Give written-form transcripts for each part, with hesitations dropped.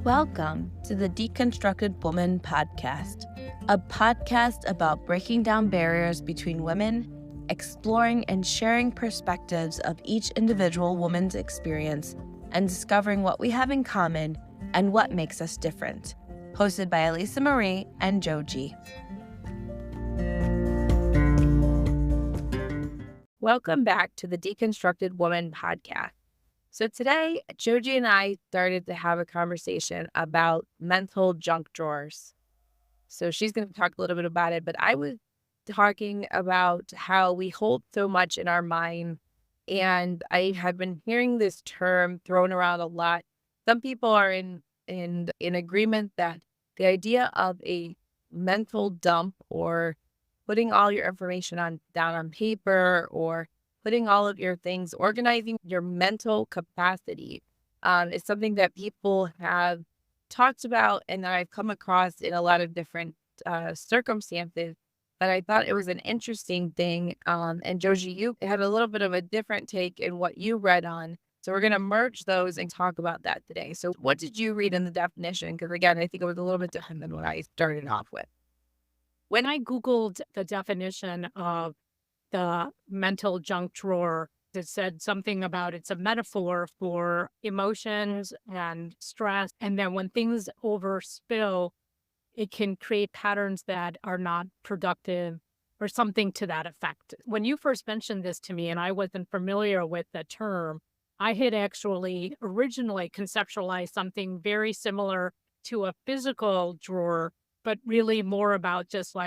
Welcome to the Deconstructed Woman podcast, a podcast about breaking down barriers between women, exploring and sharing perspectives of each individual woman's experience, and discovering what we have in common and what makes us different. Hosted by Elisa Marie and Joji. Welcome back to the Deconstructed Woman podcast. So today, Joji and I started to have a conversation about mental junk drawers. So she's going to talk a little bit about it, but I was talking about how we hold so much in our mind. And I have been hearing this term thrown around a lot. Some people are in agreement that the idea of a mental dump, or putting all your information down on paper, or putting all of your things, organizing your mental capacity, is something that people have talked about and that I've come across in a lot of different circumstances. But I thought it was an interesting thing. And Joji, you had a little bit of a different take in what you read on. So we're going to merge those and talk about that today. So what did you read in the definition? Because again, I think it was a little bit different than what I started off with. When I Googled the definition of the mental junk drawer, it said something about it's a metaphor for emotions and stress. And then when things overspill, it can create patterns that are not productive or something to that effect. When you first mentioned this to me and I wasn't familiar with the term, I had actually originally conceptualized something very similar to a physical drawer, but really more about just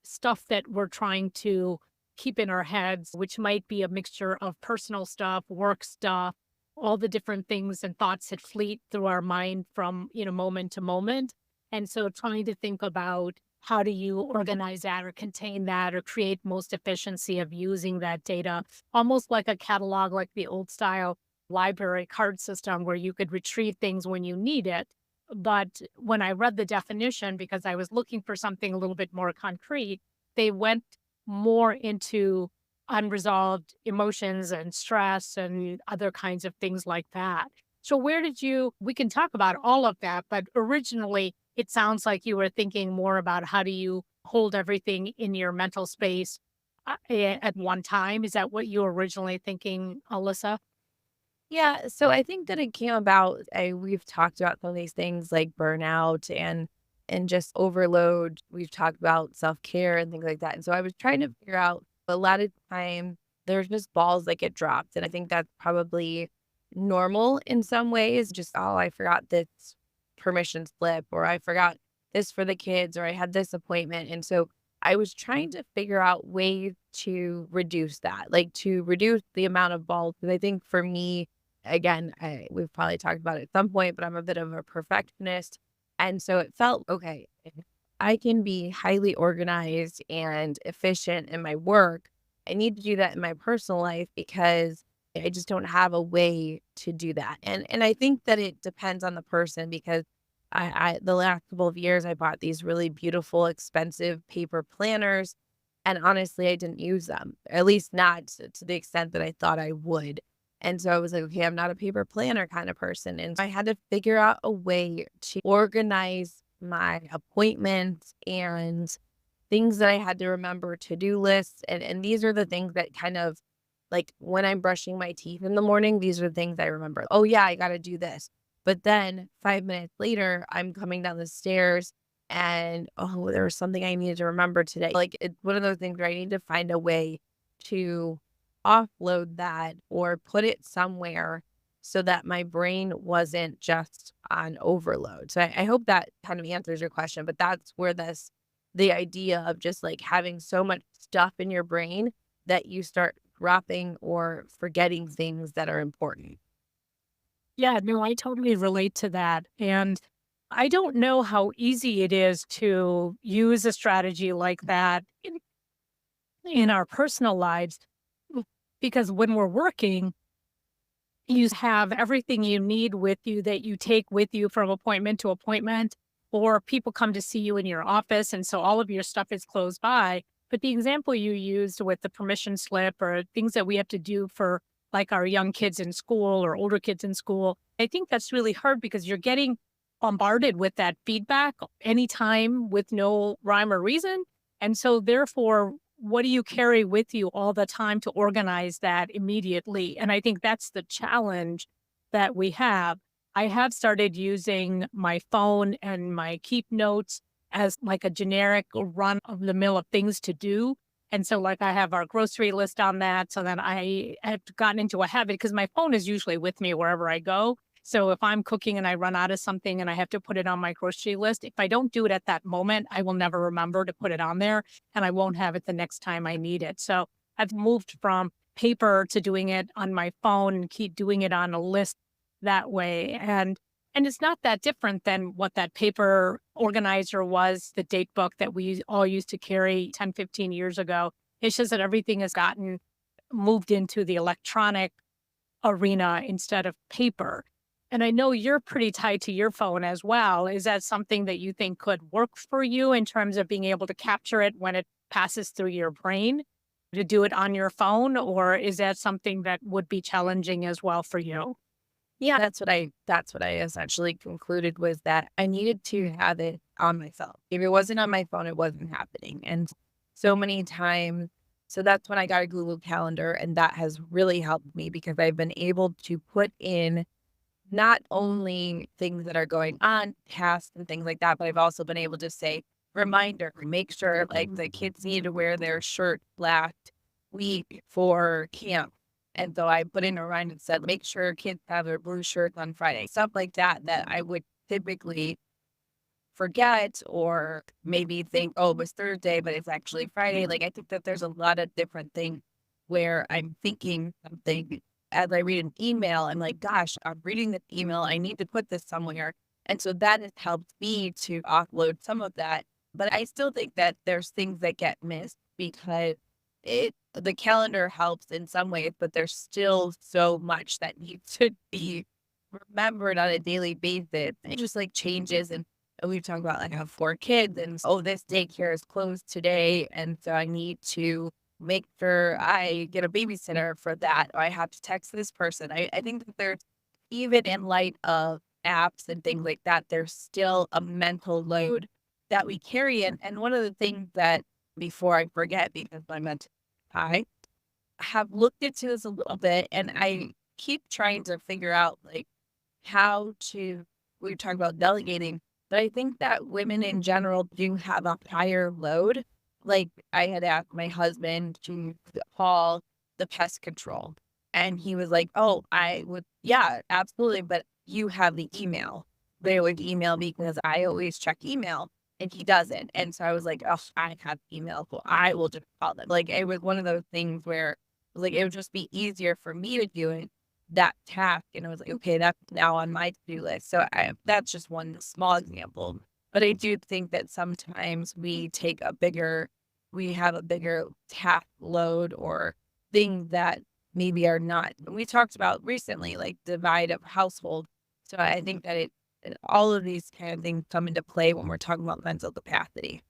stuff that we're trying to keep in our heads, which might be a mixture of personal stuff, work stuff, all the different things and thoughts that fleet through our mind from, moment to moment. And so trying to think about how do you organize that or contain that or create most efficiency of using that data, almost like a catalog, like the old style library card system where you could retrieve things when you need it. But when I read the definition, because I was looking for something a little bit more concrete, they went more into unresolved emotions and stress and other kinds of things like that. So we can talk about all of that, but originally it sounds like you were thinking more about how do you hold everything in your mental space at one time. Is that what you were originally thinking, Alyssa? Yeah, so I think that it came about, we've talked about some of these things like burnout and just overload. We've talked about self-care and things like that. And so I was trying to figure out, a lot of time there's just balls that get dropped. And I think that's probably normal in some ways. Just, oh, I forgot this permission slip, or I forgot this for the kids, or I had this appointment. And so I was trying to figure out ways to reduce that, like to reduce the amount of balls. Because I think for me, again, we've probably talked about it at some point, but I'm a bit of a perfectionist. And so it felt, okay, if I can be highly organized and efficient in my work, I need to do that in my personal life because I just don't have a way to do that. And I think that it depends on the person, because I the last couple of years, I bought these really beautiful, expensive paper planners. And honestly, I didn't use them, at least not to the extent that I thought I would. And so I was like, okay, I'm not a paper planner kind of person. And so I had to figure out a way to organize my appointments and things that I had to remember, to-do lists. And these are the things that kind of, like, when I'm brushing my teeth in the morning, these are the things I remember. Oh yeah, I got to do this. But then 5 minutes later, I'm coming down the stairs and, oh, there was something I needed to remember today. Like, it's one of those things where I need to find a way to offload that or put it somewhere so that my brain wasn't just on overload. So I hope that kind of answers your question, but that's where the idea of just like having so much stuff in your brain that you start dropping or forgetting things that are important. Yeah, no, I totally relate to that. And I don't know how easy it is to use a strategy like that in our personal lives, because when we're working, you have everything you need with you that you take with you from appointment to appointment, or people come to see you in your office. And so all of your stuff is close by. But the example you used with the permission slip or things that we have to do for like our young kids in school or older kids in school, I think that's really hard because you're getting bombarded with that feedback anytime with no rhyme or reason. And so, therefore, what do you carry with you all the time to organize that immediately? And I think that's the challenge that we have. I have started using my phone and my keep notes as like a generic run of the mill of things to do. And so, like, I have our grocery list on that. So then I have gotten into a habit because my phone is usually with me wherever I go. So if I'm cooking and I run out of something and I have to put it on my grocery list, if I don't do it at that moment, I will never remember to put it on there and I won't have it the next time I need it. So I've moved from paper to doing it on my phone and keep doing it on a list that way. And it's not that different than what that paper organizer was, the date book that we all used to carry 10, 15 years ago. It's just that everything has gotten moved into the electronic arena instead of paper. And I know you're pretty tied to your phone as well. Is that something that you think could work for you in terms of being able to capture it when it passes through your brain to do it on your phone? Or is that something that would be challenging as well for you? Yeah, that's what I essentially concluded was that I needed to have it on my phone. If it wasn't on my phone, it wasn't happening. And so many times, so that's when I got a Google Calendar, and that has really helped me because I've been able to put in not only things that are going on, tasks and things like that, but I've also been able to say, reminder, make sure like the kids need to wear their shirt last week for camp. And so I put in a reminder and said, make sure kids have their blue shirts on Friday, stuff like that, that I would typically forget or maybe think, oh, it was Thursday, but it's actually Friday. Like, I think that there's a lot of different things where I'm thinking something as I read an email. I'm like, gosh, I'm reading this email. I need to put this somewhere. And so that has helped me to offload some of that. But I still think that there's things that get missed because the calendar helps in some ways, but there's still so much that needs to be remembered on a daily basis. It just like changes and we've talked about like I have 4 kids and oh, this daycare is closed today. And so I need to make sure I get a babysitter for that. Or I have to text this person. I think that there's even in light of apps and things like that, there's still a mental load that we carry. And one of the things that before I forget, because I meant I have looked into this a little bit and I keep trying to figure out like how to we talk about delegating, but I think that women in general do have a higher load. Like I had asked my husband to call the pest control and he was like, oh, I would, yeah, absolutely. But you have the email. They would email me because I always check email and he doesn't. And so I was like, oh, I have email. So I will just call them. Like it was one of those things where like it would just be easier for me to do it that task. And I was like, okay, that's now on my to-do list. So that's just one small example. But I do think that sometimes we have a bigger task load or things that maybe are not. We talked about recently, like divide of household. So I think that all of these kind of things come into play when we're talking about mental capacity.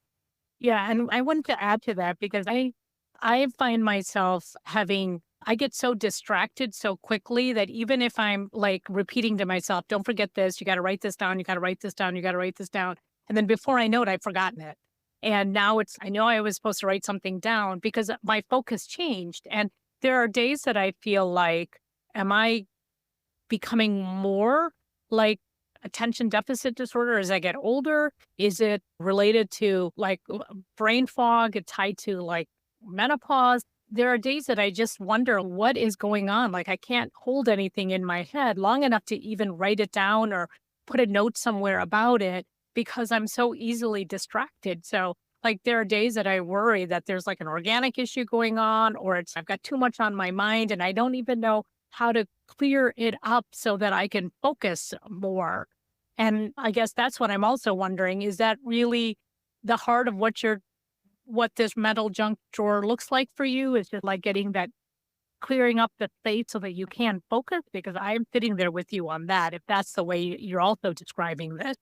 Yeah, and I wanted to add to that because I find myself having I get so distracted so quickly that even if I'm like repeating to myself, don't forget this, you got to write this down, you got to write this down, you got to write this down. And then before I know it, I've forgotten it. And now I know I was supposed to write something down because my focus changed. And there are days that I feel like, am I becoming more like attention deficit disorder as I get older? Is it related to like brain fog, tied to like menopause? There are days that I just wonder what is going on. Like I can't hold anything in my head long enough to even write it down or put a note somewhere about it because I'm so easily distracted. So like there are days that I worry that there's like an organic issue going on or I've got too much on my mind and I don't even know how to clear it up so that I can focus more. And I guess that's what I'm also wondering, is that really the heart of what this mental junk drawer looks like for you? Is just like getting that clearing up the space so that you can focus? Because I'm sitting there with you on that, if that's the way you're also describing this.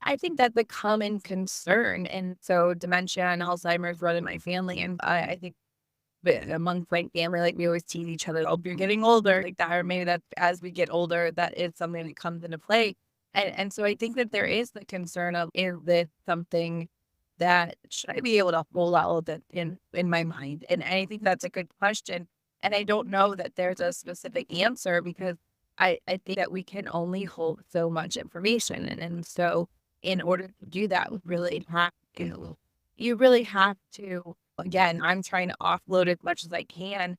I think that's a common concern. And so dementia and Alzheimer's run in my family. And I think but amongst my family, like we always tease each other, "Oh, you're getting older," like that, or maybe that as we get older, that is something that comes into play. And so I think that there is the concern of, is this something that should I be able to hold all of that in my mind? And I think that's a good question. And I don't know that there's a specific answer because I think that we can only hold so much information. And so in order to do that, we really have to you really have to again, I'm trying to offload as much as I can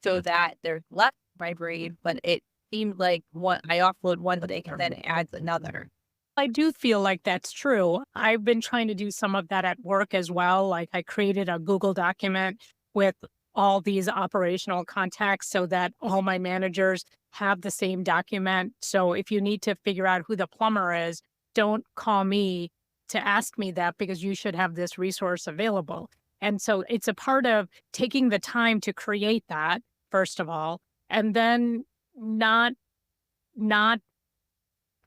so that there's less in my brain, but it seems like one I offload one thing and then it adds another. I do feel like that's true. I've been trying to do some of that at work as well. Like I created a Google document with all these operational contacts so that all my managers have the same document. So if you need to figure out who the plumber is, don't call me to ask me that because you should have this resource available. And so it's a part of taking the time to create that, first of all, and then not not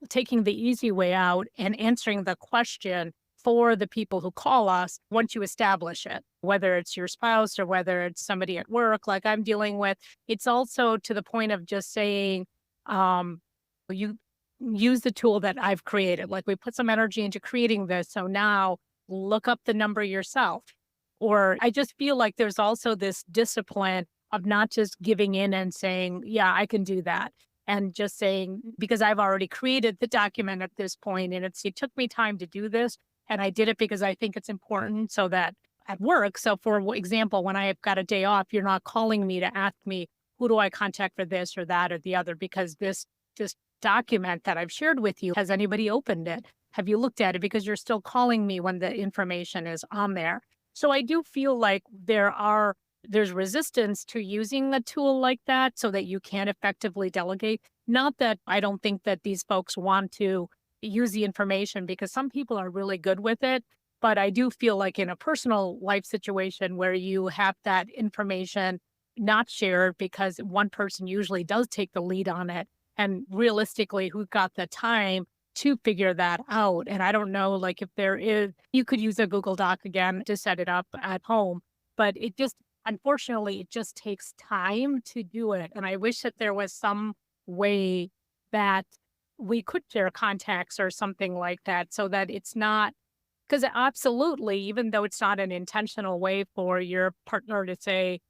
taking the easy way out and answering the question for the people who call us once you establish it, whether it's your spouse or whether it's somebody at work like I'm dealing with. It's also to the point of just saying, you use the tool that I've created. Like we put some energy into creating this. So now look up the number yourself. Or I just feel like there's also this discipline of not just giving in and saying, yeah, I can do that and just saying, because I've already created the document at this point and it took me time to do this. And I did it because I think it's important so that at work. So for example, when I've got a day off, you're not calling me to ask me, who do I contact for this or that or the other? Because this document that I've shared with you, has anybody opened it? Have you looked at it? Because you're still calling me when the information is on there. So I do feel like there's resistance to using a tool like that so that you can effectively delegate. Not that I don't think that these folks want to use the information because some people are really good with it. But I do feel like in a personal life situation where you have that information not shared because one person usually does take the lead on it. And realistically, who's got the time to figure that out? And I don't know, like if there is, you could use a Google Doc again to set it up at home, but it just, unfortunately, it just takes time to do it. And I wish that there was some way that we could share contacts or something like that so that it's not, because absolutely, even though it's not an intentional way for your partner to say,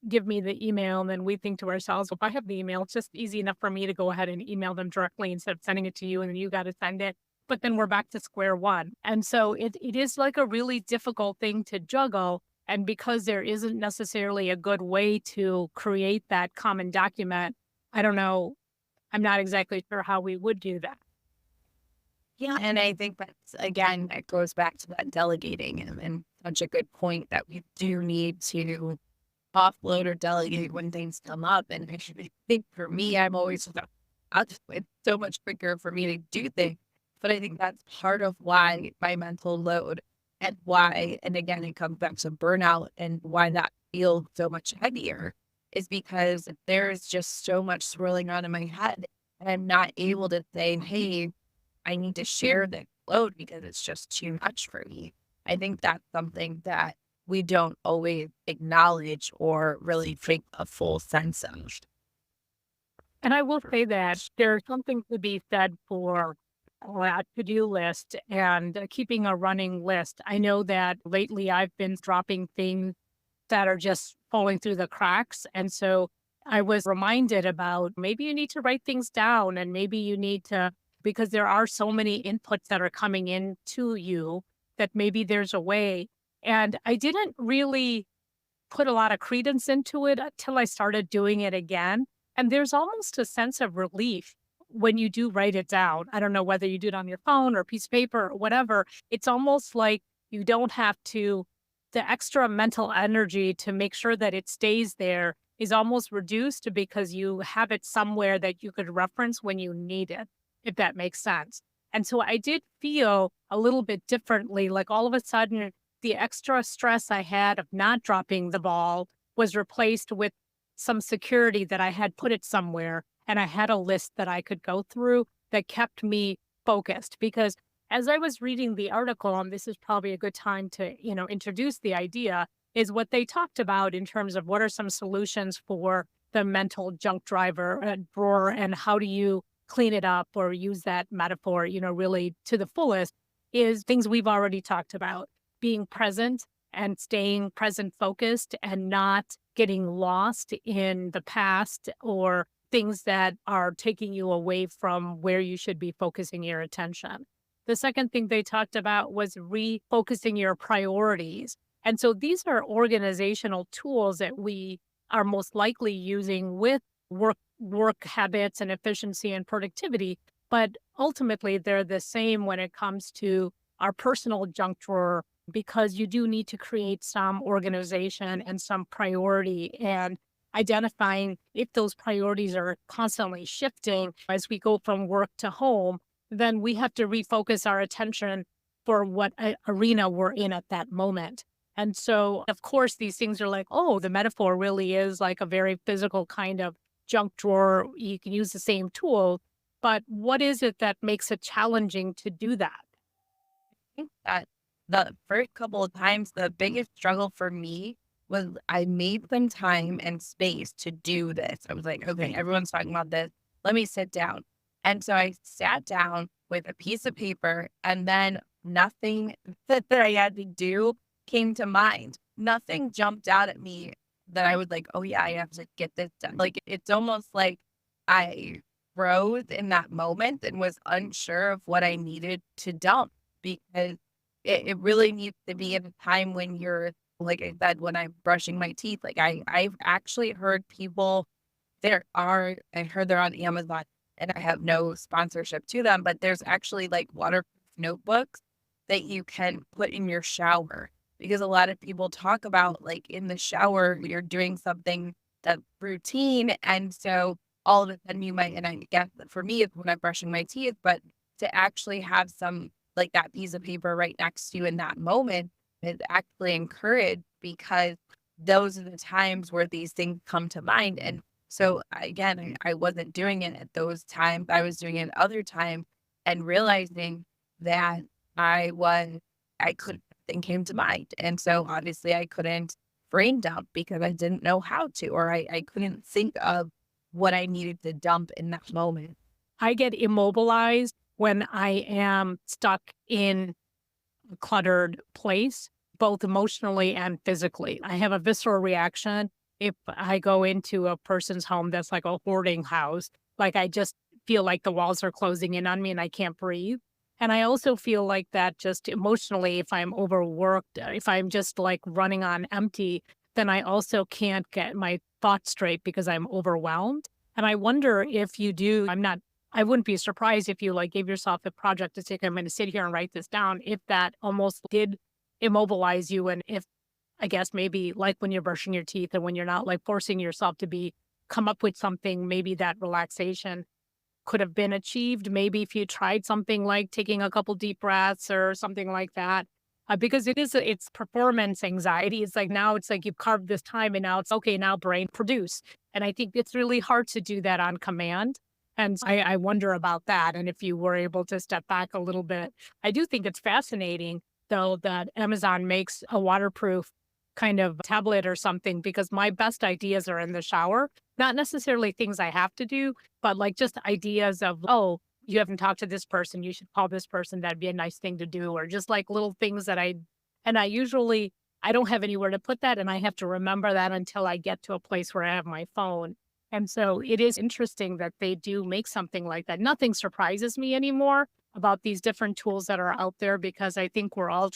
give me the email, and then we think to ourselves, if I have the email, it's just easy enough for me to go ahead and email them directly instead of sending it to you and then you got to send it. But then we're back to square one. And so it is like a really difficult thing to juggle. And because there isn't necessarily a good way to create that common document, I don't know. I'm not exactly sure how we would do that. Yeah, and I think that's again, that goes back to that delegating and such a good point that we do need to offload or delegate when things come up. And I think for me, I'm always I'll just it's so much quicker for me to do things. But I think that's part of why my mental load and why, and again, it comes back to burnout and why that feels so much heavier is because there's just so much swirling around in my head. And I'm not able to say, hey, I need to share the load because it's just too much for me. I think that's something that we don't always acknowledge or really take a full sense of. And I will say that there's something to be said for a to-do list and keeping a running list. I know that lately I've been dropping things that are just falling through the cracks. And so I was reminded about maybe you need to write things down and maybe you need to, because there are so many inputs that are coming in to you that maybe there's a way. And I didn't really put a lot of credence into it until I started doing it again. And there's almost a sense of relief when you do write it down. I don't know whether you do it on your phone or a piece of paper or whatever. It's almost like you don't have to, the extra mental energy to make sure that it stays there is almost reduced because you have it somewhere that you could reference when you need it, if that makes sense. And so I did feel a little bit differently, like all of a sudden, the extra stress I had of not dropping the ball was replaced with some security that I had put it somewhere. And I had a list that I could go through that kept me focused. Because as I was reading the article, and this is probably a good time to, introduce the idea, is what they talked about in terms of what are some solutions for the mental junk driver drawer, and how do you clean it up or use that metaphor, really to the fullest, is things we've already talked about: being present and staying present focused and not getting lost in the past or things that are taking you away from where you should be focusing your attention. The second thing they talked about was refocusing your priorities. And so these are organizational tools that we are most likely using with work habits and efficiency and productivity, but ultimately they're the same when it comes to our personal junk drawer, because you do need to create some organization and some priority, and identifying if those priorities are constantly shifting as we go from work to home, then we have to refocus our attention for what arena we're in at that moment. And so, of course, these things are like, oh, the metaphor really is like a very physical kind of junk drawer. You can use the same tool, but what is it that makes it challenging to do that? Think that the first couple of times, the biggest struggle for me was I made some time and space to do this. I was like, okay, everyone's talking about this. Let me sit down. And so I sat down with a piece of paper, and then nothing that I had to do came to mind. Nothing jumped out at me that I was like, oh yeah, I have to get this done. Like it's almost like I froze in that moment and was unsure of what I needed to dump, because it really needs to be at a time when you're, like I said, when I'm brushing my teeth. Like I've actually heard people, I heard they're on Amazon, and I have no sponsorship to them, but there's actually like waterproof notebooks that you can put in your shower, because a lot of people talk about like in the shower you're doing something that's routine, and so all of a sudden you might, and I guess that for me it's when I'm brushing my teeth, but to actually have some, like, that piece of paper right next to you in that moment is actually encouraged, because those are the times where these things come to mind. And so again, I wasn't doing it at those times. I was doing it at other times, and realizing that I was, I couldn't, thing came to mind. And so obviously I couldn't brain dump because I didn't know how to, or I couldn't think of what I needed to dump in that moment. I get immobilized when I am stuck in a cluttered place, both emotionally and physically. I have a visceral reaction if I go into a person's home that's like a hoarding house. Like I just feel like the walls are closing in on me and I can't breathe. And I also feel like that just emotionally, if I'm overworked, if I'm just like running on empty, then I also can't get my thoughts straight because I'm overwhelmed. And I wonder if you do, I wouldn't be surprised if you like gave yourself a project to take, I'm going to sit here and write this down, if that almost did immobilize you. And if, I guess, maybe like when you're brushing your teeth and when you're not like forcing yourself to come up with something, maybe that relaxation could have been achieved. Maybe if you tried something like taking a couple deep breaths or something like that. Because it's performance anxiety. It's like now it's like you've carved this time and now it's okay, now brain produce. And I think it's really hard to do that on command. And I wonder about that. And if you were able to step back a little bit, I do think it's fascinating, though, that Amazon makes a waterproof kind of tablet or something, because my best ideas are in the shower, not necessarily things I have to do, but like just ideas of, oh, you haven't talked to this person, you should call this person. That'd be a nice thing to do. Or just like little things and I don't have anywhere to put that. And I have to remember that until I get to a place where I have my phone. And so it is interesting that they do make something like that. Nothing surprises me anymore about these different tools that are out there, because I think we're all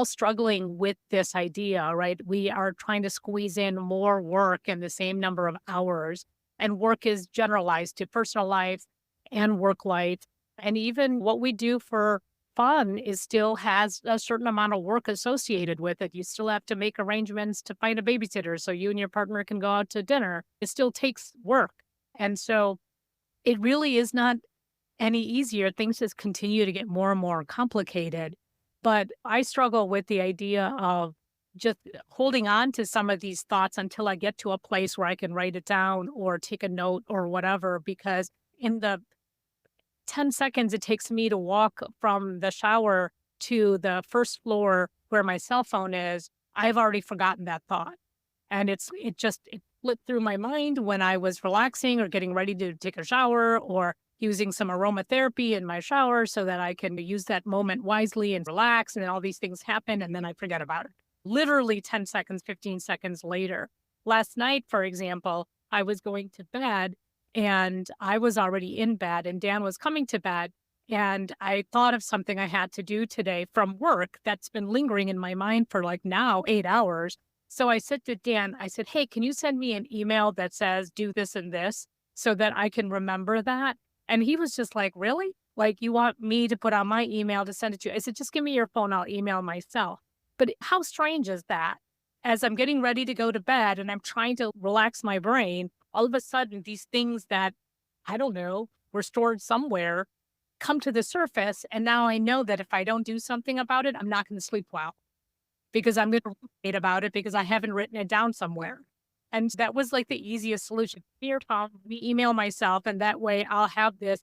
struggling with this idea, right? We are trying to squeeze in more work in the same number of hours, and work is generalized to personal life and work life. And even what we do for fun is still has a certain amount of work associated with it. You still have to make arrangements to find a babysitter so you and your partner can go out to dinner. It still takes work. And so it really is not any easier. Things just continue to get more and more complicated. But I struggle with the idea of just holding on to some of these thoughts until I get to a place where I can write it down or take a note or whatever, because in the 10 seconds it takes me to walk from the shower to the first floor where my cell phone is, I've already forgotten that thought. And it flipped through my mind when I was relaxing or getting ready to take a shower or using some aromatherapy in my shower so that I can use that moment wisely and relax. And then all these things happen and then I forget about it. Literally 10 seconds, 15 seconds later. Last night, for example, I was going to bed and I was already in bed and Dan was coming to bed. And I thought of something I had to do today from work that's been lingering in my mind for like now 8 hours. So I said to Dan, I said, hey, can you send me an email that says do this and this so that I can remember that? And he was just like, really? Like, you want me to put on my email to send it to you? I said, just give me your phone. I'll email myself. But how strange is that? As I'm getting ready to go to bed and I'm trying to relax my brain, all of a sudden, these things that I don't know were stored somewhere come to the surface. And now I know that if I don't do something about it, I'm not going to sleep well because I'm going to read about it because I haven't written it down somewhere. And that was like the easiest solution. Here, Tom, me email myself, and that way I'll have this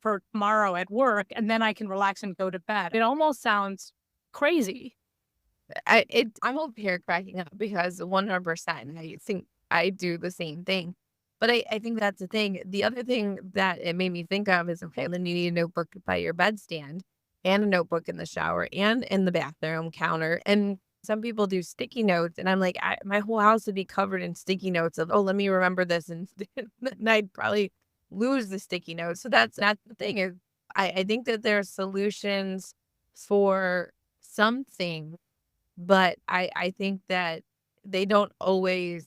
for tomorrow at work, and then I can relax and go to bed. It almost sounds crazy. I'm over here cracking up because 100%, I think I do the same thing. But I think that's the thing. The other thing that it made me think of is, okay, then you need a notebook by your bedstand and a notebook in the shower and in the bathroom counter. And some people do sticky notes, and I'm like, my whole house would be covered in sticky notes of, oh, let me remember this, and, and I'd probably lose the sticky notes. So that's the thing is, I think that there are solutions for something, but I think that they don't always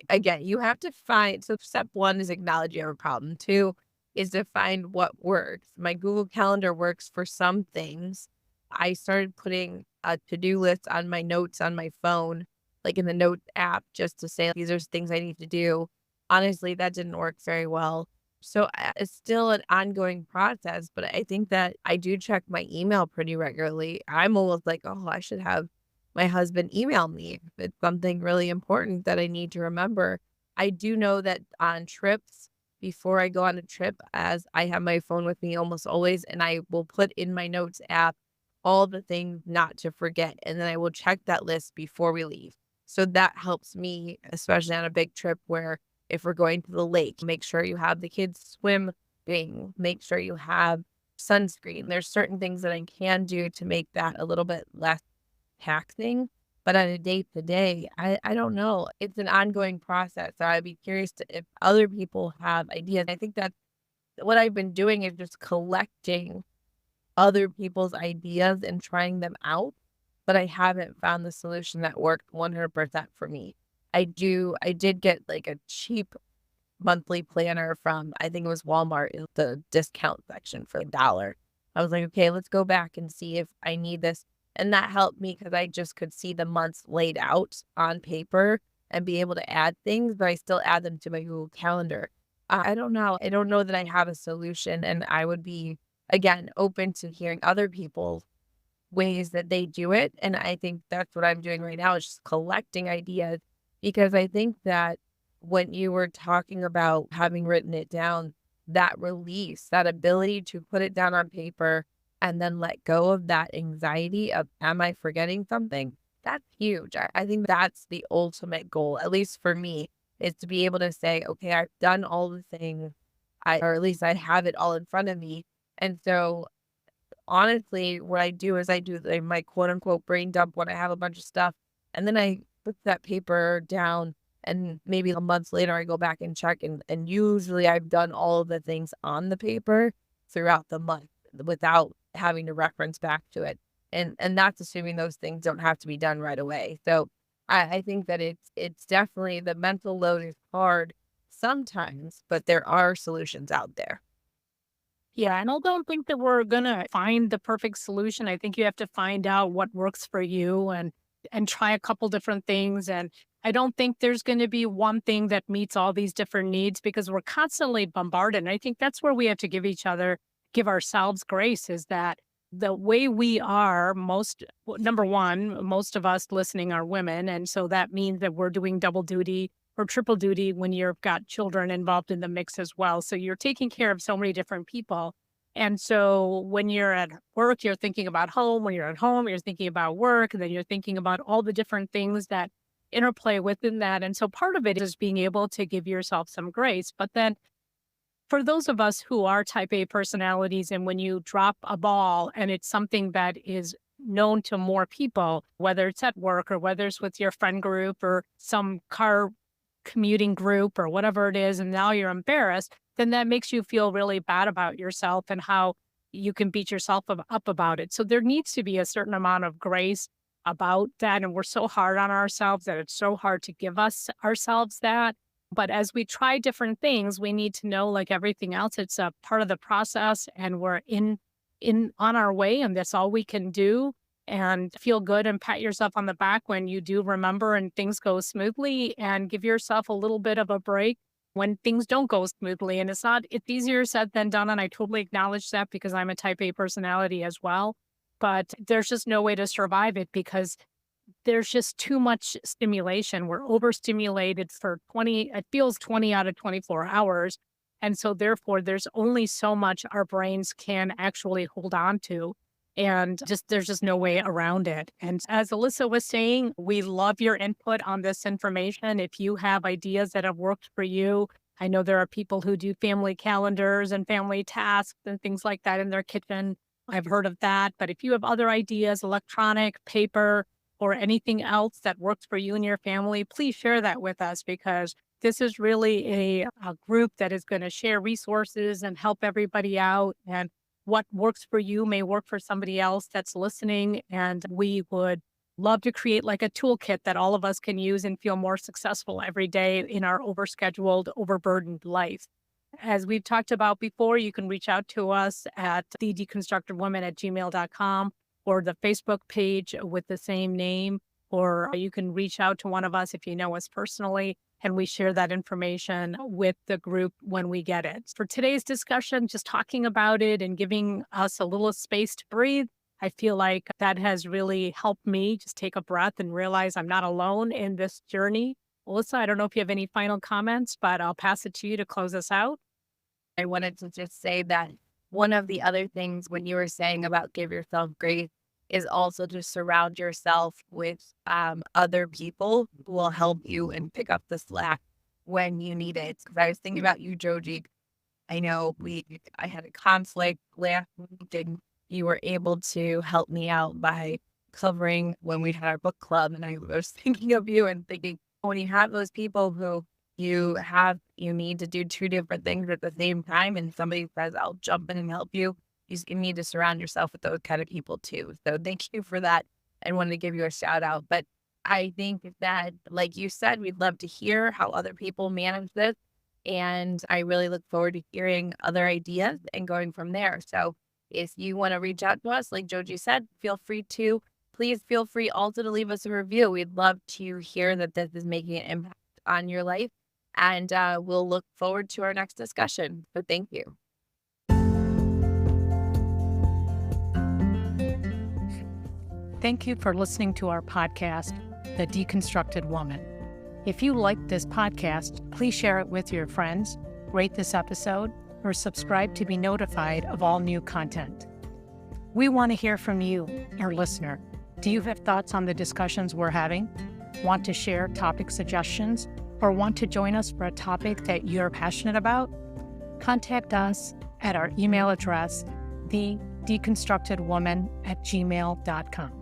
again, you have to find so step 1 is acknowledge you have a problem. 2 is to find what works. My Google Calendar works for some things. I started putting a to-do list on my notes on my phone, like in the notes app, just to say, these are things I need to do. Honestly, that didn't work very well. So it's still an ongoing process, but I think that I do check my email pretty regularly. I'm almost like, oh, I should have my husband email me if it's something really important that I need to remember. I do know that on trips, before I go on a trip, as I have my phone with me almost always, and I will put in my notes app all the things not to forget. And then I will check that list before we leave. So that helps me, especially on a big trip where if we're going to the lake, make sure you have the kids swim thing, make sure you have sunscreen. There's certain things that I can do to make that a little bit less taxing. But on a day to day, I don't know. It's an ongoing process. So I'd be curious to, if other people have ideas. I think that's what I've been doing is just collecting other people's ideas and trying them out, but I haven't found the solution that worked 100% for me. I did get like a cheap monthly planner from, I think it was Walmart, the discount section for $1. I was like, okay, let's go back and see if I need this. And that helped me because I just could see the months laid out on paper and be able to add things, but I still add them to my Google Calendar. I don't know. I don't know that I have a solution, and I would be, again, open to hearing other people's ways that they do it. And I think that's what I'm doing right now is just collecting ideas because I think that when you were talking about having written it down, that release, that ability to put it down on paper and then let go of that anxiety of, am I forgetting something? That's huge. I think that's the ultimate goal, at least for me, is to be able to say, okay, I've done all the things, or at least I have it all in front of me. And so honestly, what I do is I do my quote unquote brain dump when I have a bunch of stuff. And then I put that paper down and maybe a month later I go back and check and usually I've done all of the things on the paper throughout the month without having to reference back to it. And that's assuming those things don't have to be done right away. So I think that it's definitely the mental load is hard sometimes, but there are solutions out there. Yeah, and I don't think that we're gonna find the perfect solution. I think you have to find out what works for you and try a couple different things. And I don't think there's gonna be one thing that meets all these different needs because we're constantly bombarded. And I think that's where we have to give ourselves grace is that the way we are, number one, most of us listening are women. And so that means that we're doing double duty or triple duty when you've got children involved in the mix as well. So you're taking care of so many different people. And so when you're at work, you're thinking about home. When you're at home, you're thinking about work. And then you're thinking about all the different things that interplay within that. And so part of it is being able to give yourself some grace. But then for those of us who are type A personalities, and when you drop a ball and it's something that is known to more people, whether it's at work or whether it's with your friend group or some car commuting group or whatever it is, and now you're embarrassed, then that makes you feel really bad about yourself and how you can beat yourself up about it. So there needs to be a certain amount of grace about that. And we're so hard on ourselves that it's so hard to give us ourselves that. But as we try different things, we need to know, like everything else, it's a part of the process, and we're in on our way, and that's all we can do. And feel good and pat yourself on the back when you do remember and things go smoothly, and give yourself a little bit of a break when things don't go smoothly. And it's easier said than done. And I totally acknowledge that because I'm a type A personality as well. But there's just no way to survive it because there's just too much stimulation. We're overstimulated for it feels 20 out of 24 hours. And so therefore, there's only so much our brains can actually hold on to. And there's just no way around it. And as Alyssa was saying, we love your input on this information. If you have ideas that have worked for you, I know there are people who do family calendars and family tasks and things like that in their kitchen. I've heard of that. But if you have other ideas, electronic, paper, or anything else that works for you and your family, please share that with us, because this is really a group that is going to share resources and help everybody out. And what works for you may work for somebody else that's listening. And we would love to create like a toolkit that all of us can use and feel more successful every day in our overscheduled, overburdened life. As we've talked about before, you can reach out to us at thedeconstructedwoman@gmail.com or the Facebook page with the same name, or you can reach out to one of us if you know us personally, and we share that information with the group when we get it. For today's discussion, just talking about it and giving us a little space to breathe, I feel like that has really helped me just take a breath and realize I'm not alone in this journey. Alyssa, I don't know if you have any final comments, but I'll pass it to you to close us out. I wanted to just say that one of the other things when you were saying about give yourself grace is also to surround yourself with other people who will help you and pick up the slack when you need it. Because I was thinking about you, Joji. I know I had a conflict last week, and you were able to help me out by covering when we had our book club. And I was thinking of you and thinking, when you have those people who you need to do two different things at the same time, and somebody says, I'll jump in and help you, you need to surround yourself with those kind of people too. So thank you for that. I wanted to give you a shout out. But I think that, like you said, we'd love to hear how other people manage this. And I really look forward to hearing other ideas and going from there. So if you want to reach out to us, like Joji said, feel free to. Please feel free also to leave us a review. We'd love to hear that this is making an impact on your life. And we'll look forward to our next discussion. So thank you. Thank you for listening to our podcast, The Deconstructed Woman. If you liked this podcast, please share it with your friends, rate this episode, or subscribe to be notified of all new content. We want to hear from you, our listener. Do you have thoughts on the discussions we're having? Want to share topic suggestions? Or want to join us for a topic that you're passionate about? Contact us at our email address, thedeconstructedwoman@gmail.com.